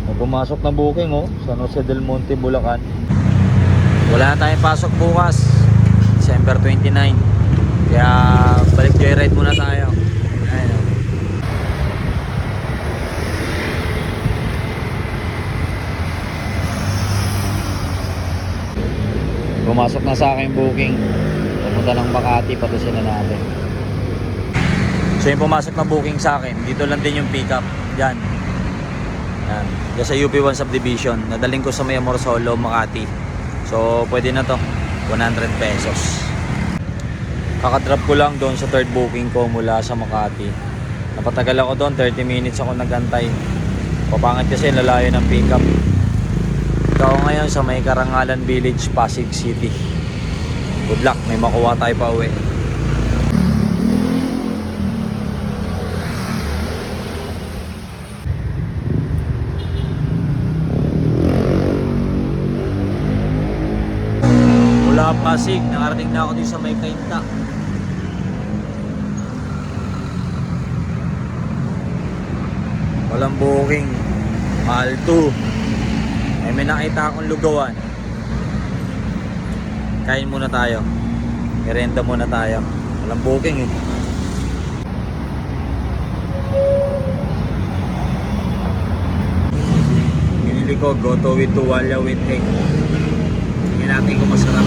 May pumasok na booking San Jose del Monte, Bulacan. Wala na tayong pasok bukas, December 29. Kaya balik joyride muna tayo. Ayun. Pumasok na sa akin booking. Pumunta ng Makati, patusin na natin. So yung pumasok na booking sa akin, dito lang din yung pick up. Yan. Yan. Diyan sa UP1 subdivision. Nadaling ko sa may Amorsolo, Makati. So pwede na to. 100 pesos. Kakadrop ko lang doon sa third booking ko mula sa Makati. Napatagal ako doon, 30 minutes ako nagantay. Papangat kasi lalayo ng pick up. Ikaw ngayon sa may Karangalan Village, Pasig City. Good luck, may makuha tayo pa uwi. Mula Pasig, nakarating na ako dito sa may Kainta. Walang booking. Mahal 2. May nakita akong lugawan. Kain muna tayo. Merenda muna tayo. Walang booking Binili ko goto with tuwalya with egg. Tingnan natin kung masarap.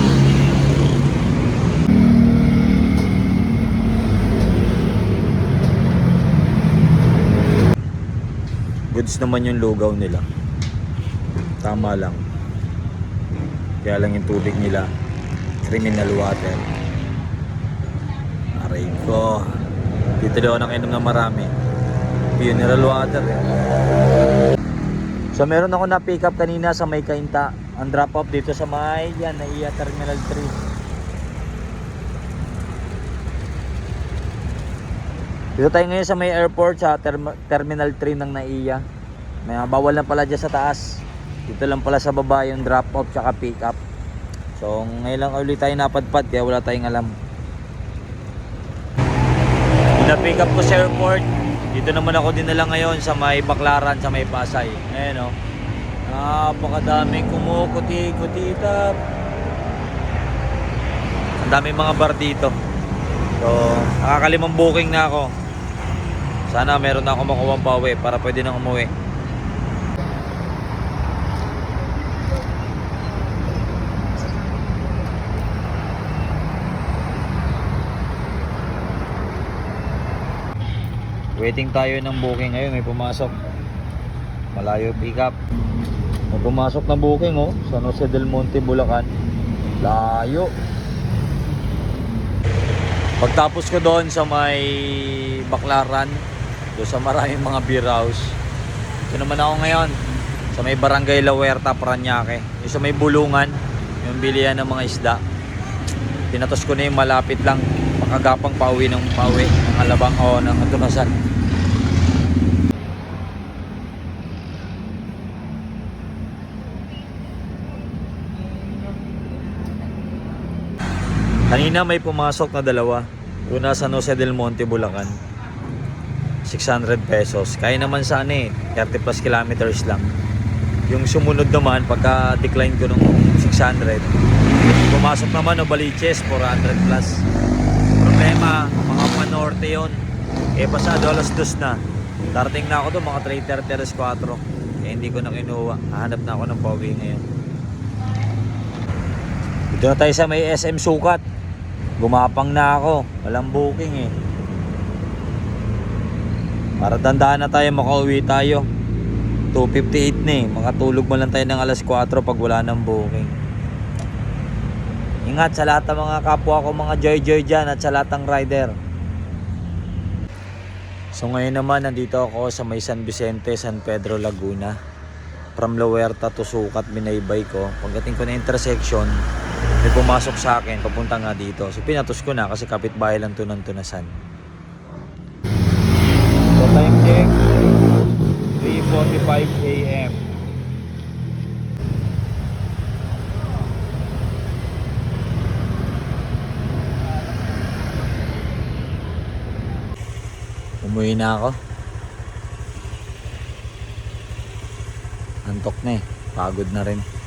Goods naman yung lugaw nila. Tama lang. Kaya lang yung tubig nila criminal water. Aray ko. Dito daw nakainom na marami. Mineral water So meron ako na pick up kanina sa may Kainta. Ang drop off dito sa may NAIA Terminal 3. Dito tayo ngayon sa may airport sa Terminal 3 ng NAIA. May bawal na pala dyan sa taas. Dito lang pala sa baba yung drop off tsaka pick up. So ngayon lang ulit tayo napadpad kaya wala tayong alam. Na-pick up ko sa airport. Dito naman ako dinala ngayon sa may Baclaran, sa may Pasay. Ayan napakadaming kumukuti-kutita. Ang daming mga bar dito. So nakakalimang booking na ako. Sana meron na ako makuha pa uwi para pwede nang umuwi. Waiting tayo ng booking ngayon. May pumasok. Malayo pick up. May pumasok na booking San Jose del Monte, Bulacan. Layo. Pagtapos ko doon sa may Baclaran, doon sa maraming mga beer house. Ito naman ako ngayon sa may Barangay La Huerta, Parañaque. Yung sa may Bulungan, yung bilihan ng mga isda. Tinatos ko na yung malapit lang. Makagapang pauwi ng Alabang ng Atunasan. Kanina may pumasok na dalawa. Una sa San Jose del Monte, Bulacan. 600 pesos. Kaya naman sa 30 plus kilometers lang. Yung sumunod naman, pagka decline ko ng 600, pumasok naman Baliches, 400 plus. Problema, mga panorte yun. Pasado alas 2 na. Darating na ako doon, mga 3:30 alas 4. Hindi ko na kinuha. Hahanap na ako ng pauwi ngayon. Dito na tayo sa may SM Sukat. Gumapang na ako. Walang booking Para dandaan na tayo, makauwi tayo. 2:58 na Makatulog mo lang tayo ng alas 4 pag wala ng booking. Ingat sa lahat ng mga kapwa ko, mga joy dyan, at sa lahat ng rider. So ngayon naman, nandito ako sa may San Vicente, San Pedro, Laguna. From La Huerta to Sukat, binaybay ko. Pagdating ko na intersection, may pumasok sa akin, papunta nga dito. So pinatos ko na kasi kapitbahay lang to ng Tunasan. So time check, 3:45 AM. Umuwi na ako. Antok na eh. Pagod na rin.